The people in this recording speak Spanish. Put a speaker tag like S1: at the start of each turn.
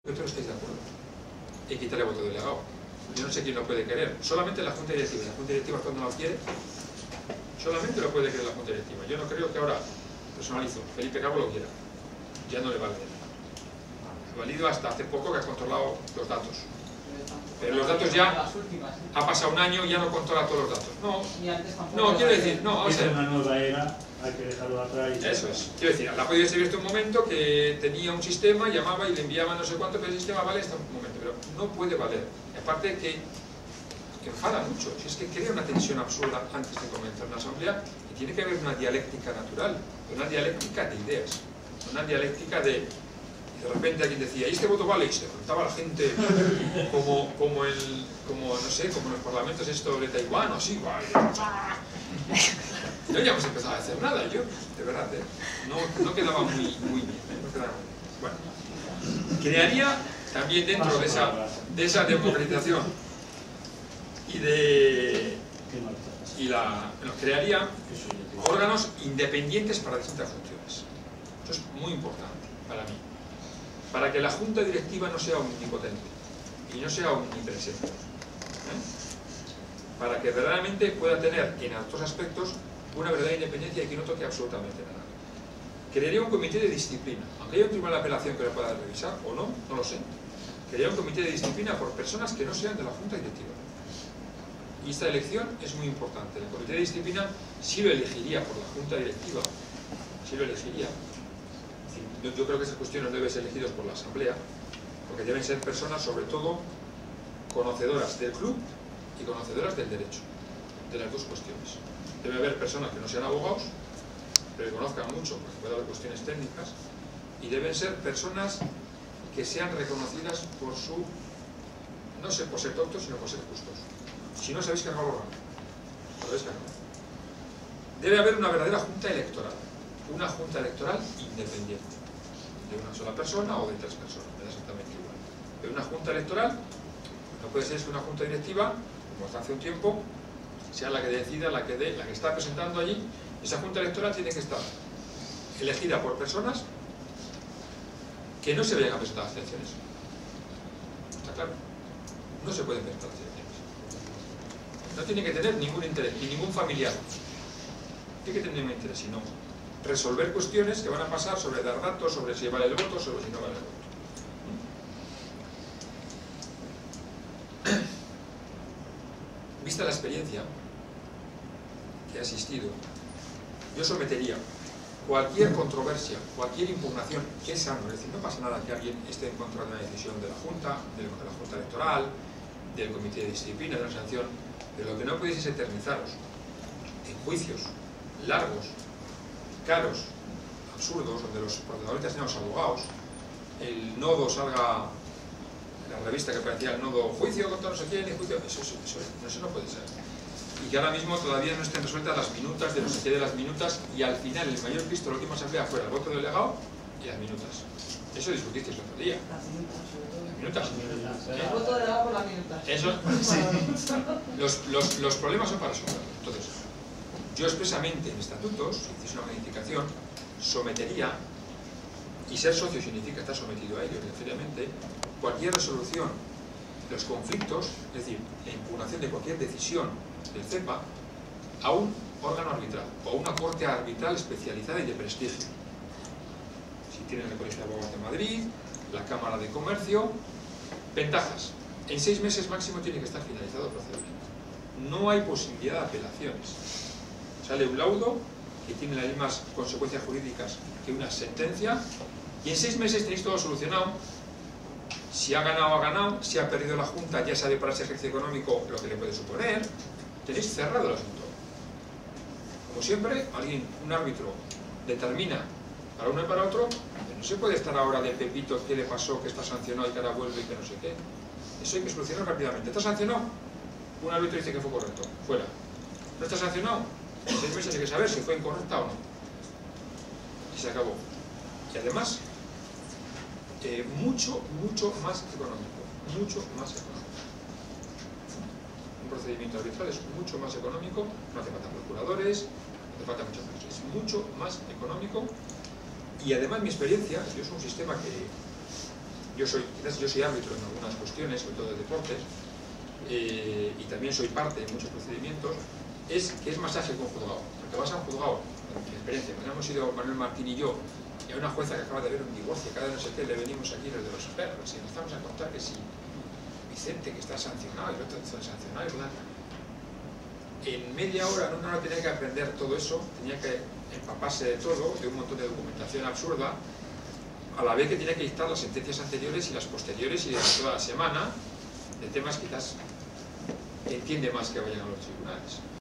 S1: Vosotros estáis de acuerdo en quitar el voto delegado. Yo no sé quién lo puede querer. Solamente la Junta Directiva. La Junta Directiva, cuando no lo quiere, solamente lo puede querer la Junta Directiva. Yo no creo que ahora, personalizo, Felipe Cabo lo quiera. Ya no le vale. Ha valido hasta hace poco que ha controlado los datos. Pero los datos ya ha pasado un año y ya no controla todos los datos. No, quiero decir, no,
S2: es una nueva era, hay que dejarlo atrás.
S1: Eso es. Quiero decir, la podía servir hasta un momento que tenía un sistema, llamaba y le enviaba no sé cuánto, pero el sistema vale hasta un momento, pero no puede valer. Aparte que enfada mucho, si es que crea una tensión absurda antes de comenzar una asamblea, y tiene que haber una dialéctica natural, una dialéctica de ideas, una dialéctica de repente alguien decía, ¿y este voto vale? Y se levantaba la gente como no sé, como en los parlamentos esto de Taiwán o así, vale. No habíamos empezado a hacer nada, yo, de verdad, no quedaba muy bien, no quedaba muy bien. Bueno, crearía también dentro de esa democratización crearía órganos independientes para distintas funciones. Eso es muy importante para mí. Para que la Junta Directiva no sea omnipotente y no sea omnipresente. Para que verdaderamente pueda tener en otros aspectos una verdadera independencia y que no toque absolutamente nada. Crearía un comité de disciplina, aunque haya un tribunal de apelación que lo pueda revisar o no, no lo sé. Crearía un comité de disciplina por personas que no sean de la Junta Directiva. Y esta elección es muy importante. El comité de disciplina sí lo elegiría por la Junta Directiva, sí lo elegiría. Yo creo que esas cuestiones deben ser elegidas por la Asamblea, porque deben ser personas, sobre todo, conocedoras del club y conocedoras del derecho, de las dos cuestiones. Debe haber personas que no sean abogados, pero que conozcan mucho, porque puede haber cuestiones técnicas, y deben ser personas que sean reconocidas por su, no sé, por ser doctos, sino por ser justos. Si no, sabéis que no lo hagan. ¿Sabéis que no? Debe haber una verdadera junta electoral, una junta electoral independiente, de una sola persona o de tres personas, me da exactamente igual. Pero una junta electoral no puede ser que una junta directiva, como hasta hace un tiempo, sea la que decida, la que está presentando allí. Esa junta electoral tiene que estar elegida por personas que no se vayan a presentar a las elecciones. ¿Está claro? No se pueden presentar a las elecciones. No tiene que tener ningún interés, ni ningún familiar. Tiene que tener ningún interés, sino resolver cuestiones que van a pasar sobre dar datos, sobre si vale el voto, sobre si no vale el voto. Vista la experiencia que ha existido, yo sometería cualquier controversia, cualquier impugnación, que es sano, es decir, no pasa nada que alguien esté en contra de una decisión de la Junta, de la Junta Electoral, del Comité de Disciplina, de una sanción, pero lo que no podéis es eternizaros en juicios largos, caros, absurdos, donde los protagonistas sean los abogados, el nodo salga en la revista que parecía el nodo juicio contra no sé quién, juicio, eso no puede ser. Y que ahora mismo todavía no estén resueltas las minutas de no sé qué de las minutas, y al final el mayor Cristo de la última asamblea fuera el voto delegado y las minutas. Eso discutisteis el otro día. Las minutas.
S3: El voto delegado por las minutas.
S1: Eso, sí. Los problemas son para resolver. Entonces, yo expresamente en estatutos, si hiciese una modificación, sometería, y ser socio significa estar sometido a ello necesariamente, cualquier resolución de los conflictos, es decir, la impugnación de cualquier decisión del CEPA, a un órgano arbitral o a una corte arbitral especializada y de prestigio. Si tienen el Colegio de Abogados de Madrid, la Cámara de Comercio. Ventajas: en 6 meses máximo tiene que estar finalizado el procedimiento. No hay posibilidad de apelaciones. Sale un laudo que tiene las mismas consecuencias jurídicas que una sentencia, y en 6 meses tenéis todo solucionado. Si ha ganado, si ha perdido la Junta, ya sabe para ese ejercicio económico lo que le puede suponer. Tenéis cerrado el asunto. Como siempre, un árbitro determina para uno y para otro, pero no se puede estar ahora de Pepito, qué le pasó, que está sancionado y que ahora vuelve y que no sé qué. Eso hay que solucionar rápidamente. ¿Está sancionado? Un árbitro dice que fue correcto, fuera. ¿No está sancionado? En 6 meses hay que saber si fue incorrecta o no. Y se acabó. Y además, mucho más económico. Mucho más económico. Un procedimiento arbitral es mucho más económico, no hace falta procuradores, no hace falta muchas cosas. Es mucho más económico, y además mi experiencia, yo es un sistema que yo soy árbitro en algunas cuestiones, sobre todo de deportes, y también soy parte en muchos procedimientos, es que es más ágil que un juzgado. Porque vas a un juzgado, en mi experiencia, cuando hemos ido Manuel Martín y yo, y a una jueza que acaba de ver un divorcio, cada no sé qué, le venimos aquí los de los perros, y empezamos a contar que si Vicente, que está sancionado, y el otro está sancionado, y tal. En media hora, en una hora tenía que aprender todo eso, tenía que empaparse de todo, de un montón de documentación absurda, a la vez que tenía que dictar las sentencias anteriores y las posteriores y de toda la semana, de temas quizás que entiende más que vayan a los tribunales.